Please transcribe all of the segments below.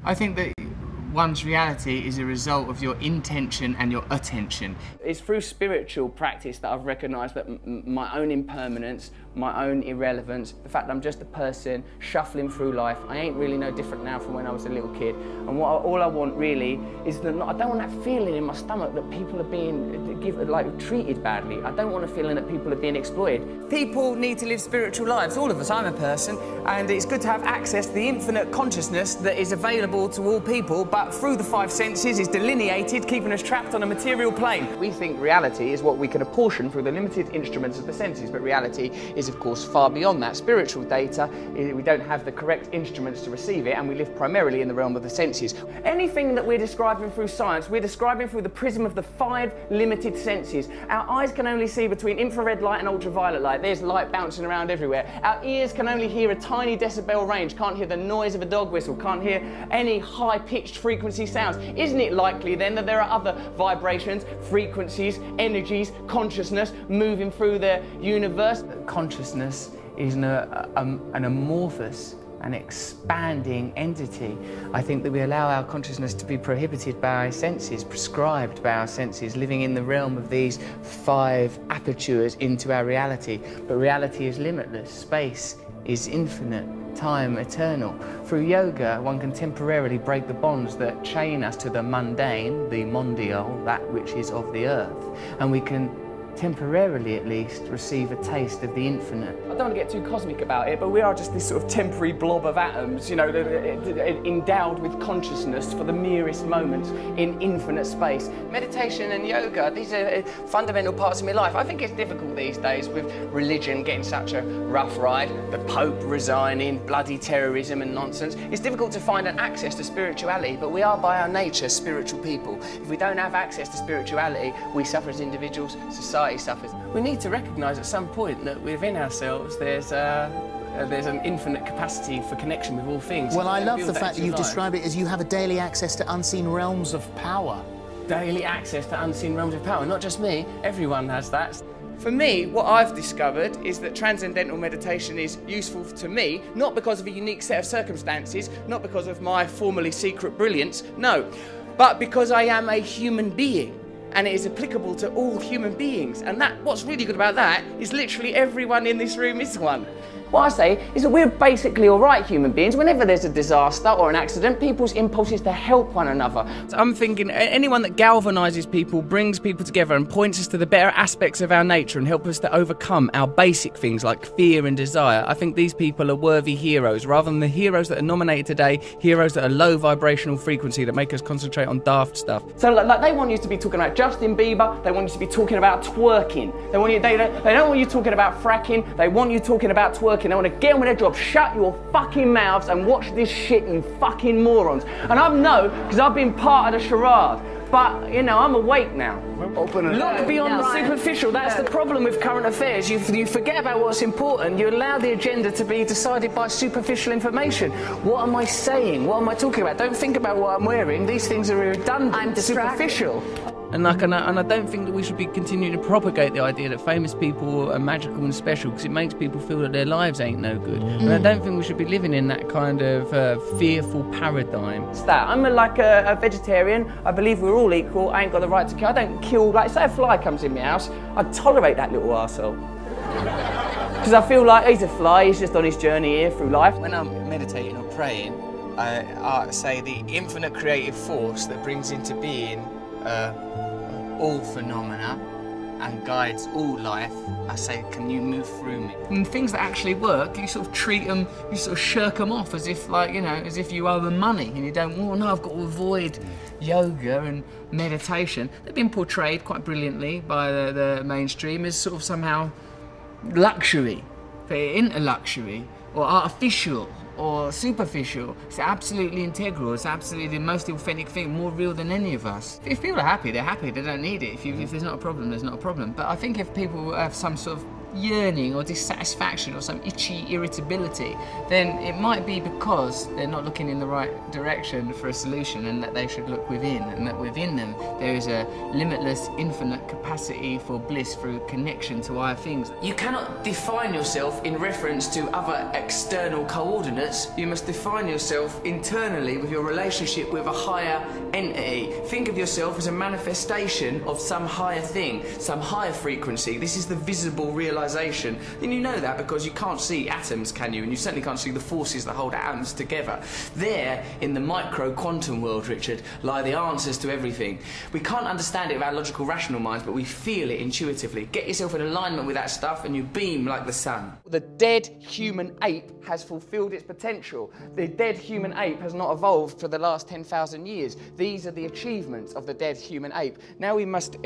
I think that one's reality is a result of your intention and your attention. It's through spiritual practice that I've recognised that my own impermanence, my own irrelevance, the fact that I'm just a person shuffling through life, I ain't really no different now from when I was a little kid. And all I want really is that I don't want that feeling in my stomach that people are being treated badly. I don't want a feeling that people are being exploited. People need to live spiritual lives, all of us. I'm a person, and it's good to have access to the infinite consciousness that is available to all people, but through the five senses is delineated, keeping us trapped on a material plane. We think reality is what we can apportion through the limited instruments of the senses, but reality is of course far beyond that. Spiritual data, we don't have the correct instruments to receive it, and we live primarily in the realm of the senses. Anything that we're describing through science, we're describing through the prism of the five limited senses. Our eyes can only see between infrared light and ultraviolet light. There's light bouncing around everywhere. Our ears can only hear a tiny decibel range, can't hear the noise of a dog whistle, can't hear any high-pitched frequency sounds. Isn't it likely then that there are other vibrations, frequencies, energies, consciousness moving through the universe? Consciousness is an amorphous and expanding entity. I think that we allow our consciousness to be prohibited by our senses, prescribed by our senses, living in the realm of these five apertures into our reality. But reality is limitless, space is infinite, time eternal. Through yoga, one can temporarily break the bonds that chain us to the mundane, the mondial, that which is of the earth, and we can temporarily at least receive a taste of the infinite. I don't want to get too cosmic about it, but we are just this sort of temporary blob of atoms, you know, endowed with consciousness for the merest moments in infinite space. Meditation and yoga, these are fundamental parts of my life. I think it's difficult these days with religion getting such a rough ride, the Pope resigning, bloody terrorism and nonsense. It's difficult to find an access to spirituality, but we are by our nature spiritual people. If we don't have access to spirituality, we suffer as individuals, society suffers. We need to recognise at some point that within ourselves there's an infinite capacity for connection with all things. Well, I love the fact that you've described it as you have a daily access to unseen realms of power. Daily access to unseen realms of power. Not just me, everyone has that. For me, what I've discovered is that transcendental meditation is useful to me, not because of a unique set of circumstances, not because of my formerly secret brilliance, no, but because I am a human being. And it is applicable to all human beings. And what's really good about that is literally everyone in this room is one. What I say is that we're basically all right human beings. Whenever there's a disaster or an accident, people's impulse is to help one another. So I'm thinking anyone that galvanises people, brings people together and points us to the better aspects of our nature and help us to overcome our basic things like fear and desire, I think these people are worthy heroes, rather than the heroes that are nominated today, heroes that are low vibrational frequency that make us concentrate on daft stuff. So like they want you to be talking about Justin Bieber, they want you to be talking about twerking. They don't want you talking about fracking, they want you talking about twerking. They want to get on with their job. Shut your fucking mouths and watch this shit, you fucking morons. And I know, because I've been part of the charade. But, you know, I'm awake now. Look beyond the superficial. That's the problem with current affairs. You forget about what's important. You allow the agenda to be decided by superficial information. What am I saying? What am I talking about? Don't think about what I'm wearing. These things are redundant. I'm superficial. And I don't think that we should be continuing to propagate the idea that famous people are magical and special, because it makes people feel that their lives ain't no good. And I don't think we should be living in that kind of fearful paradigm. It's that. I'm like a vegetarian. I believe we're all equal. I ain't got the right to kill. I don't kill. Like, say a fly comes in my house, I'd tolerate that little arsehole. Because I feel like he's a fly, he's just on his journey here through life. When I'm meditating or praying, I say the infinite creative force that brings into being all phenomena and guides all life, I say, can you move through me? And things that actually work, you sort of treat them, you sort of shirk them off as if, like, you know, as if you owe them money and you don't, oh no, I've got to avoid yoga and meditation. They've been portrayed quite brilliantly by the mainstream as sort of somehow luxury, but into luxury or artificial or superficial. It's absolutely integral. It's absolutely the most authentic thing, more real than any of us. If people are happy, they're happy. They don't need it. If there's not a problem, there's not a problem. But I think if people have some sort of yearning or dissatisfaction or some itchy irritability, then it might be because they're not looking in the right direction for a solution, and that they should look within, and that within them there is a limitless, infinite capacity for bliss through connection to higher things. You cannot define yourself in reference to other external coordinates. You must define yourself internally with your relationship with a higher entity. Think of yourself as a manifestation of some higher thing, some higher frequency. This is the visible realization. And you know that because you can't see atoms, can you? And you certainly can't see the forces that hold atoms together. There, in the micro quantum world, Richard, lie the answers to everything. We can't understand it with our logical, rational minds, but we feel it intuitively. Get yourself in alignment with that stuff and you beam like the sun. The dead human ape has fulfilled its potential. The dead human ape has not evolved for the last 10,000 years. These are the achievements of the dead human ape. Now we must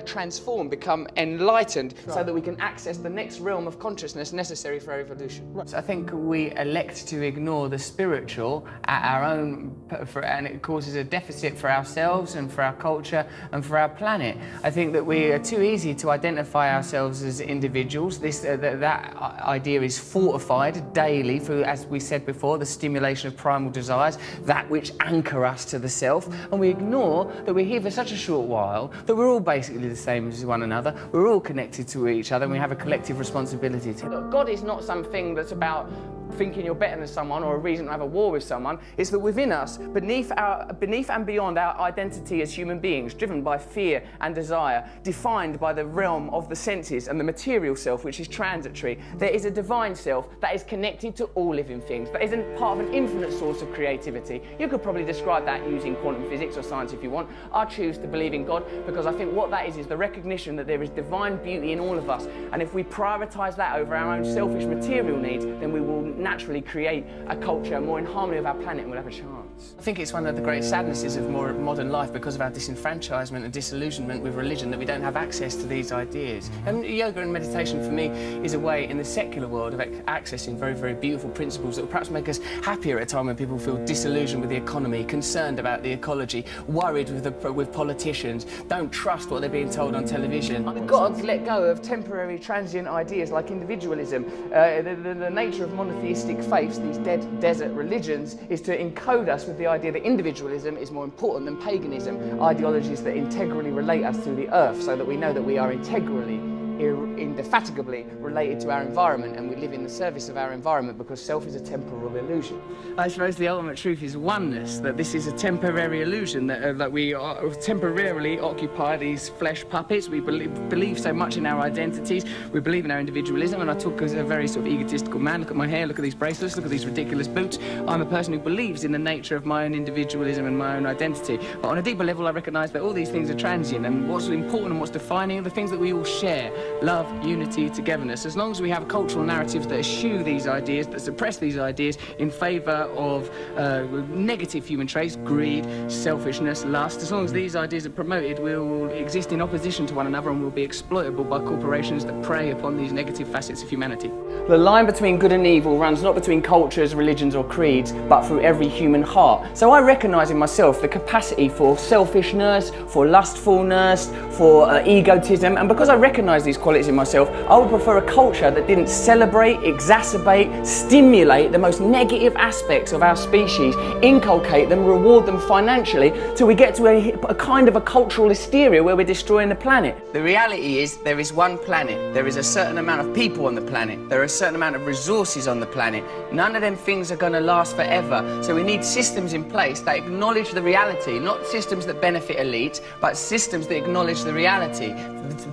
transform, become enlightened, so that we can access the next realm of consciousness necessary for our evolution. Right. So I think we elect to ignore the spiritual at our own, and it causes a deficit for ourselves and for our culture and for our planet. I think that we are too easy to identify ourselves as individuals. That idea is fortified daily through, as we said before, the stimulation of primal desires, that which anchor us to the self, and we ignore that we're here for such a short while, that we're all basically the same as one another, we're all connected to each other, and we have a collective responsibility to. Look, God is not something that's about thinking you're better than someone or a reason to have a war with someone. It's that within us, beneath and beyond our identity as human beings, driven by fear and desire, defined by the realm of the senses and the material self, which is transitory, there is a divine self that is connected to all living things, that is part of an infinite source of creativity. You could probably describe that using quantum physics or science if you want. I choose to believe in God because I think what that is the recognition that there is divine beauty in all of us, and if we prioritise that over our own selfish material needs, then we will naturally create a culture more in harmony with our planet, and we'll have a chance. I think it's one of the great sadnesses of modern life, because of our disenfranchisement and disillusionment with religion, that we don't have access to these ideas. And yoga and meditation for me is a way in the secular world of accessing very, very beautiful principles that will perhaps make us happier at a time when people feel disillusioned with the economy, concerned about the ecology, worried with politicians, don't trust what they're being told on television. We've got to let go of temporary, transient ideas like individualism. The nature of monotheistic faiths, these dead desert religions, is to encode us with the idea that individualism is more important than paganism, ideologies that integrally relate us to the earth, so that we know that we are integrally, indefatigably related to our environment, and we live in the service of our environment, because self is a temporal illusion. I suppose the ultimate truth is oneness, that this is a temporary illusion, that we are temporarily occupy these flesh puppets. We believe so much in our identities, we believe in our individualism, and I talk as a very sort of egotistical man. Look at my hair, look at these bracelets, look at these ridiculous boots. I'm a person who believes in the nature of my own individualism and my own identity, but on a deeper level I recognise that all these things are transient, and what's important and what's defining are the things that we all share: love, unity, togetherness. As long as we have cultural narratives that eschew these ideas, that suppress these ideas in favour of negative human traits, greed, selfishness, lust, as long as these ideas are promoted, we will exist in opposition to one another and will be exploitable by corporations that prey upon these negative facets of humanity. The line between good and evil runs not between cultures, religions or creeds, but through every human heart. So I recognise in myself the capacity for selfishness, for lustfulness, for egotism, and because I recognise these qualities in myself, I would prefer a culture that didn't celebrate, exacerbate, stimulate the most negative aspects of our species, inculcate them, reward them financially, till we get to a kind of a cultural hysteria where we're destroying the planet. The reality is there is one planet, there is a certain amount of people on the planet, there are a certain amount of resources on the planet. None of them things are going to last forever, so we need systems in place that acknowledge the reality, not systems that benefit elites, but systems that acknowledge the reality.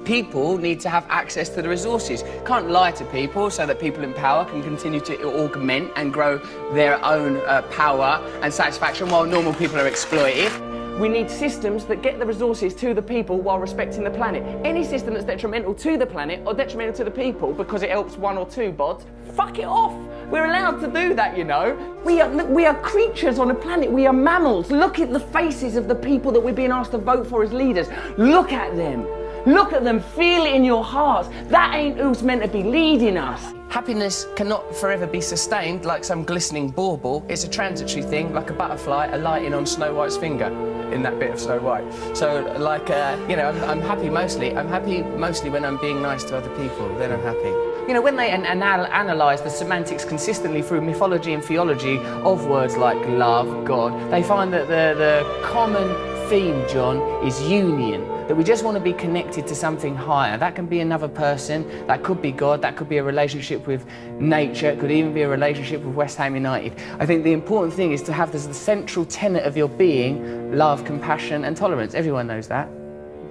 People need to have access to the resources. Can't lie to people so that people in power can continue to augment and grow their own power and satisfaction while normal people are exploited. We need systems that get the resources to the people while respecting the planet. Any system that's detrimental to the planet or detrimental to the people because it helps one or two bods, fuck it off. We're allowed to do that, you know. We are creatures on a planet. We are mammals. Look at the faces of the people that we're being asked to vote for as leaders. Look at them. Look at them, feel it in your hearts. That ain't who's meant to be leading us. Happiness cannot forever be sustained like some glistening bauble. It's a transitory thing, like a butterfly alighting on Snow White's finger in that bit of Snow White. So, like, you know, I'm happy mostly. I'm happy mostly when I'm being nice to other people. Then I'm happy. You know, when they analyse the semantics consistently through mythology and theology of words like love, God, they find that the common theme, John, is union. That we just want to be connected to something higher. That can be another person, that could be God, that could be a relationship with nature, it could even be a relationship with West Ham United. I think the important thing is to have as the central tenet of your being love, compassion and tolerance. Everyone knows that.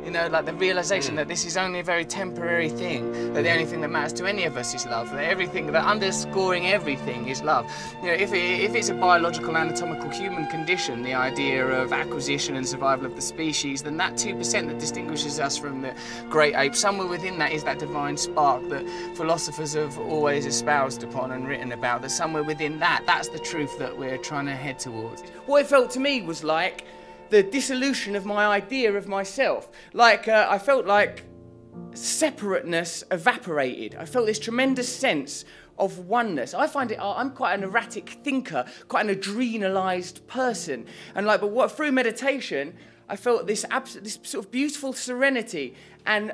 You know, like the realisation that this is only a very temporary thing, that the only thing that matters to any of us is love, that everything, that underscoring everything is love. You know, if it's a biological, anatomical human condition, the idea of acquisition and survival of the species, then that 2% that distinguishes us from the great apes, somewhere within that is that divine spark that philosophers have always espoused upon and written about, that somewhere within that, that's the truth that we're trying to head towards. What it felt to me was like the dissolution of my idea of myself. Like, I felt like separateness evaporated. I felt this tremendous sense of oneness. I find it, I'm quite an erratic thinker, quite an adrenalised person. And like, but what, through meditation, I felt this sort of beautiful serenity and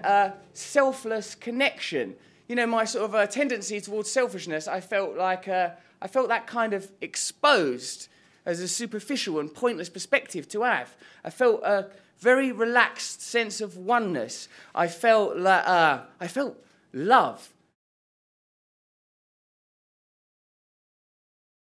selfless connection. You know, my sort of tendency towards selfishness, I felt like, I felt that kind of exposed as a superficial and pointless perspective to have. I felt a very relaxed sense of oneness. I felt love.